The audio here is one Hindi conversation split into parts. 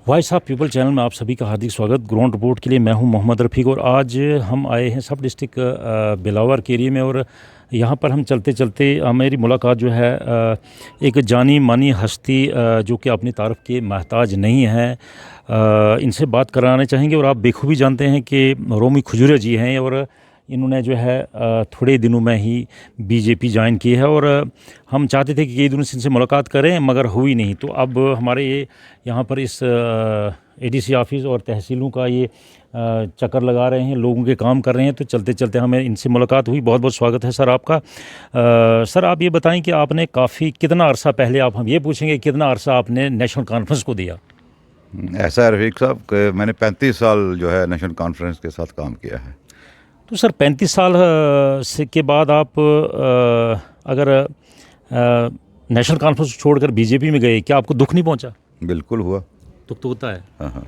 वॉइस ऑफ पीपल चैनल में आप सभी का हार्दिक स्वागत। ग्राउंड रिपोर्ट के लिए मैं हूं मोहम्मद रफ़ीक और आज हम आए हैं सब डिस्ट्रिक्ट बिलावर के एरिया में। और यहां पर हम चलते चलते मेरी मुलाकात जो है एक जानी मानी हस्ती जो कि अपनी तारीफ के महताज नहीं है, इनसे बात कराना चाहेंगे। और आप बेखूबी जानते हैं कि रोमी खजूरिया जी हैं और इन्होंने जो है थोड़े दिनों में ही बीजेपी ज्वाइन की है। और हम चाहते थे कि कई दिनों से इनसे मुलाकात करें मगर हुई नहीं। तो अब हमारे ये यहाँ पर इस एडीसी ऑफिस और तहसीलों का ये चक्कर लगा रहे हैं, लोगों के काम कर रहे हैं। तो चलते चलते हमें इनसे मुलाकात हुई। बहुत बहुत स्वागत है सर आपका। सर आप ये बताएं कि आपने कितना अरसा पहले, आप हम ये पूछेंगे कितना अरसा आपने नेशनल कॉन्फ्रेंस को दिया? ऐसा है रफीक साहब कि मैंने 35 साल जो है नेशनल कॉन्फ्रेंस के साथ काम किया है। तो सर 35 साल से के बाद आप अगर नेशनल कॉन्फ्रेंस छोड़कर बीजेपी में गए, क्या आपको दुख नहीं पहुंचा? बिल्कुल हुआ। दुख तो होता है। हाँ हाँ।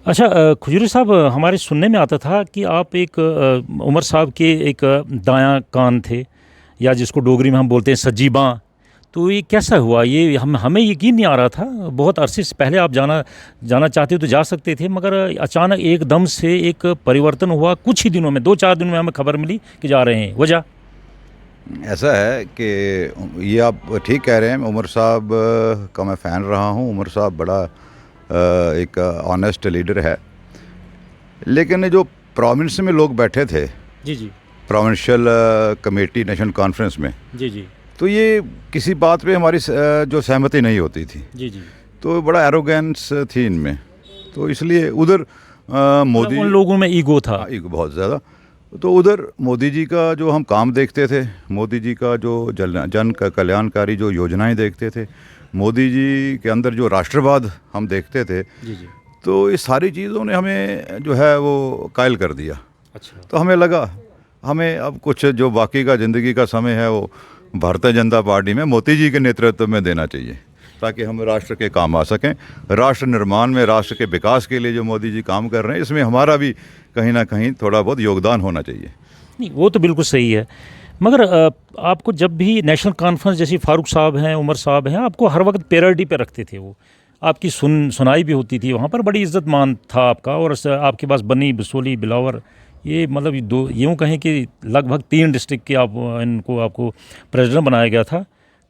अच्छा खजूरी साहब, हमारे सुनने में आता था कि आप एक उमर साहब के एक दायां कान थे, या जिसको डोगरी में हम बोलते हैं सज्जी बाँ। तो ये कैसा हुआ? ये हमें यकीन नहीं आ रहा था। बहुत अरसे से पहले आप जाना चाहते हो तो जा सकते थे, मगर अचानक एकदम से एक परिवर्तन हुआ। कुछ ही दिनों में, 2-4 दिनों में हमें खबर मिली कि जा रहे हैं। वजह ऐसा है कि ये आप ठीक कह रहे हैं। उमर साहब का मैं फ़ैन रहा हूँ। उमर साहब बड़ा एक ऑनेस्ट लीडर है। लेकिन जो प्रोविंस में लोग बैठे थे, जी जी, प्रोविंशियल कमेटी नेशनल कॉन्फ्रेंस में, जी जी, तो ये किसी बात पे हमारी जो सहमति नहीं होती थी। जी जी, तो बड़ा एरोगेंस थी इनमें। तो इसलिए उधर मोदी, उन लोगों में ईगो था। ईगो बहुत ज़्यादा। तो उधर मोदी जी का जो हम काम देखते थे, मोदी जी का जो जन कल्याणकारी जो योजनाएं देखते थे, मोदी जी के अंदर जो राष्ट्रवाद हम देखते थे, जी जी। तो ये सारी चीज़ों ने हमें जो है वो कायल कर दिया। अच्छा। तो हमें लगा हमें अब कुछ जो बाकी का ज़िंदगी का समय है वो भारतीय जनता पार्टी में मोदी जी के नेतृत्व में देना चाहिए, ताकि हम राष्ट्र के काम आ सकें। राष्ट्र निर्माण में, राष्ट्र के विकास के लिए जो मोदी जी काम कर रहे हैं, इसमें हमारा भी कहीं ना कहीं थोड़ा बहुत योगदान होना चाहिए। नहीं, वो तो बिल्कुल सही है। मगर आपको जब भी नेशनल कॉन्फ्रेंस, जैसे फारूक साहब हैं, उमर साहब हैं, आपको हर वक्त पैरोडी पे रखते थे। वो आपकी सुनाई भी होती थी वहाँ पर, बड़ी इज्जत मान था आपका। और आपके पास बनी, बसोली, बिलावर, ये मतलब यूँ कहें कि लगभग 3 डिस्ट्रिक्ट के आपको प्रेसिडेंट बनाया गया था।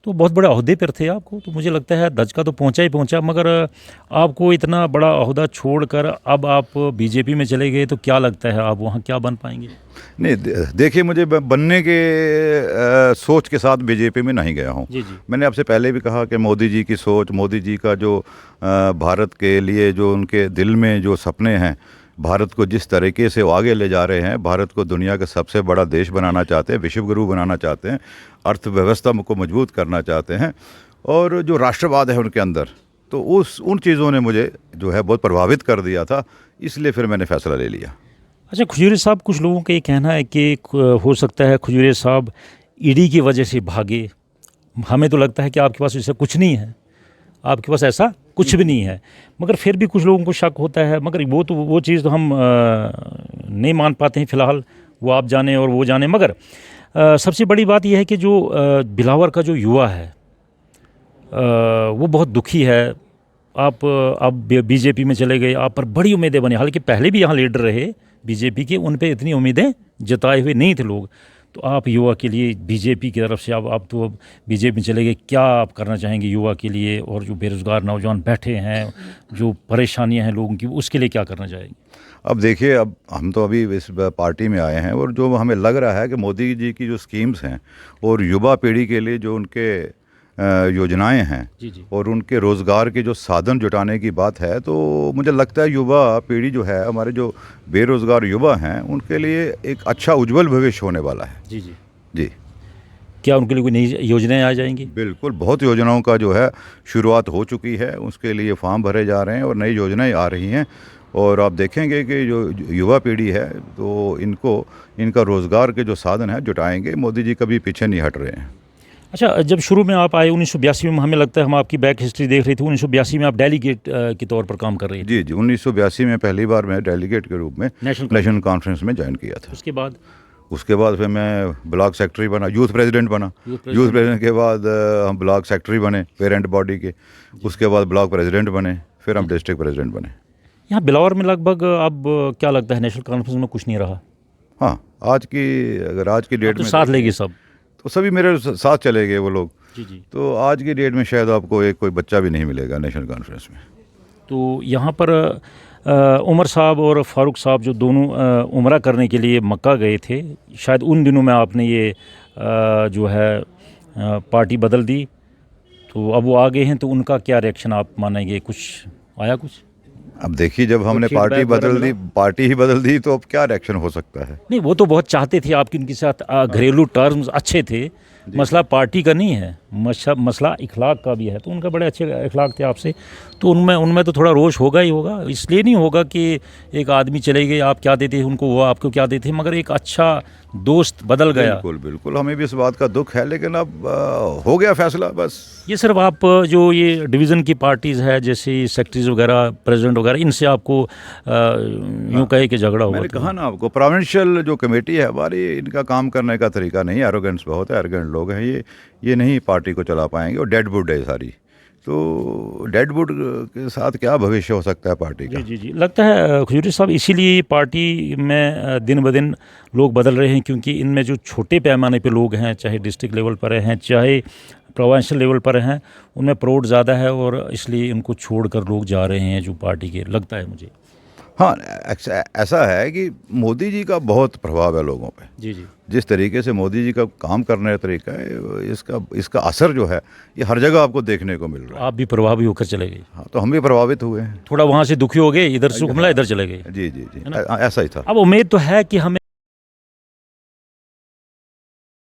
तो बहुत बड़े ओहदे पर थे आपको। तो मुझे लगता है धचका तो पहुंचा ही पहुंचा। मगर आपको इतना बड़ा ओहदा छोड़कर अब आप बीजेपी में चले गए, तो क्या लगता है आप वहाँ क्या बन पाएंगे? नहीं, देखिए, मुझे बनने के सोच के साथ बीजेपी में नहीं गया हूँ। जी जी, मैंने आपसे पहले भी कहा कि मोदी जी की सोच, मोदी जी का जो भारत के लिए जो उनके दिल में जो सपने हैं, भारत को जिस तरीके से वो आगे ले जा रहे हैं, भारत को दुनिया का सबसे बड़ा देश बनाना चाहते हैं, विश्व गुरु बनाना चाहते हैं, अर्थव्यवस्था को मजबूत करना चाहते हैं, और जो राष्ट्रवाद है उनके अंदर, तो उन चीज़ों ने मुझे जो है बहुत प्रभावित कर दिया था। इसलिए फिर मैंने फैसला ले लिया। अच्छा खजूरिया साहब, कुछ लोगों का ये कहना है कि हो सकता है खजूरिया साहब ईडी की वजह से भागे। हमें तो लगता है कि आपके पास ऐसा कुछ नहीं है, आपके पास ऐसा कुछ भी नहीं है। मगर फिर भी कुछ लोगों को शक होता है। मगर वो चीज़ तो हम नहीं मान पाते हैं फ़िलहाल। वो आप जाने और वो जाने। मगर सबसे बड़ी बात यह है कि जो बिलावर का जो युवा है वो बहुत दुखी है। आप अब बीजेपी में चले गए, आप पर बड़ी उम्मीदें बनी। हालांकि पहले भी यहाँ लीडर रहे बीजेपी के, उन पे इतनी उम्मीदें जताए हुए नहीं थे लोग। तो आप युवा के लिए बीजेपी की तरफ से आप तो अब बीजेपी में चले गए, क्या आप करना चाहेंगे युवा के लिए? और जो बेरोज़गार नौजवान बैठे हैं, जो परेशानियां हैं लोगों की, उसके लिए क्या करना चाहेंगे? अब देखिए, अब हम तो अभी इस पार्टी में आए हैं, और जो हमें लग रहा है कि मोदी जी की जो स्कीम्स हैं और युवा पीढ़ी के लिए जो उनके योजनाएं हैं, जी जी, और उनके रोज़गार के जो साधन जुटाने की बात है, तो मुझे लगता है युवा पीढ़ी जो है, हमारे जो बेरोज़गार युवा हैं, उनके लिए एक अच्छा उज्जवल भविष्य होने वाला है। जी जी। जी, क्या उनके लिए कोई नई योजनाएं आ जाएंगी? बिल्कुल। बहुत योजनाओं का जो है शुरुआत हो चुकी है, उसके लिए फॉर्म भरे जा रहे हैं और नई योजनाएं आ रही हैं। और आप देखेंगे कि जो युवा पीढ़ी है, तो इनका रोज़गार के जो साधन है जुटाएंगे। मोदी जी कभी पीछे नहीं हट रहे हैं। अच्छा, जब शुरू में आप आए 1982 में, हमें लगता है हम आपकी बैक हिस्ट्री देख रही थी, 1982 में आप डेलीगेट के तौर पर काम कर रहे थे। जी जी, 1982 में पहली बार मैं डेलीगेट के रूप में नेशनल कॉन्फ्रेंस में ज्वाइन किया था। उसके बाद फिर मैं ब्लॉक सेक्रेटरी बना, यूथ प्रेसिडेंट बना। यूथ प्रेसिडेंट के बाद हम ब्लॉक सेक्रेटरी बने पेरेंट बॉडी के। उसके बाद ब्लॉक प्रेसिडेंट बने। फिर हम डिस्ट्रिक्ट प्रेसिडेंट बने। यहाँ बिलावर में लगभग अब क्या लगता है नेशनल कॉन्फ्रेंस में कुछ नहीं रहा? हाँ, अगर आज की डेट तो में साथ लेगी सब? तो सभी मेरे साथ चले गए वो लोग। जी जी। तो आज की डेट में शायद आपको कोई बच्चा भी नहीं मिलेगा नेशनल कॉन्फ्रेंस में। तो यहाँ पर उमर साहब और फारूक साहब जो दोनों उम्रा करने के लिए मक्का गए थे, शायद उन दिनों में आपने ये जो है पार्टी बदल दी, तो अब वो आ गए हैं, तो उनका क्या रिएक्शन आप मानेंगे? कुछ आया कुछ? अब देखिए, जब हमने feedback पार्टी ही बदल दी तो अब क्या रिएक्शन हो सकता है। नहीं, वो तो बहुत चाहते थे आपके उनके साथ घरेलू टर्म्स अच्छे थे, मसला पार्टी का नहीं है, मसला इखलाक का भी है। तो उनका बड़े अच्छे इखलाक थे आपसे, तो उनमें तो थोड़ा रोष होगा ही होगा। इसलिए नहीं होगा कि एक आदमी चले गए, आप क्या देते उनको, वो आपको क्या देते, मगर एक अच्छा दोस्त बदल गया। बिल्कुल बिल्कुल, हमें भी इस बात का दुख है, लेकिन अब हो गया फैसला बस। ये सिर्फ आप जो ये डिवीज़न की पार्टीज़ है, जैसे सेक्रेटरीज वगैरह, प्रेसिडेंट वगैरह, इनसे आपको यूँ कहे कि झगड़ा हुआ? मैंने कहा ना आपको, प्रोविंशियल जो कमेटी है हमारी, इनका काम करने का तरीका नहीं, एरोगेंस बहुत है, एरोगेंट लोग हैं ये नहीं पार्टी को चला पाएंगे। और डेड वुड है सारी, तो डेड वुड के साथ क्या भविष्य हो सकता है पार्टी का? जी। लगता है खजूरी साहब इसीलिए पार्टी में दिन ब दिन लोग बदल रहे हैं, क्योंकि इनमें जो छोटे पैमाने पे लोग हैं, चाहे डिस्ट्रिक्ट लेवल पर हैं, चाहे प्रोविंशियल लेवल पर हैं, उनमें प्रोड ज़्यादा है, और इसलिए इनको छोड़कर लोग जा रहे हैं जो पार्टी के, लगता है मुझे। हाँ, ऐसा है कि मोदी जी का बहुत प्रभाव है लोगों पे। जी। जिस तरीके से मोदी जी का काम करने का तरीका है, इसका असर जो है ये हर जगह आपको देखने को मिल रहा है। आप भी प्रभावी होकर चले गए? हाँ, तो हम भी प्रभावित हुए हैं। थोड़ा वहाँ से दुखी हो गए, इधर सुख मिला, इधर चले गए। जी, ऐसा ही था। अब उम्मीद तो है कि हमें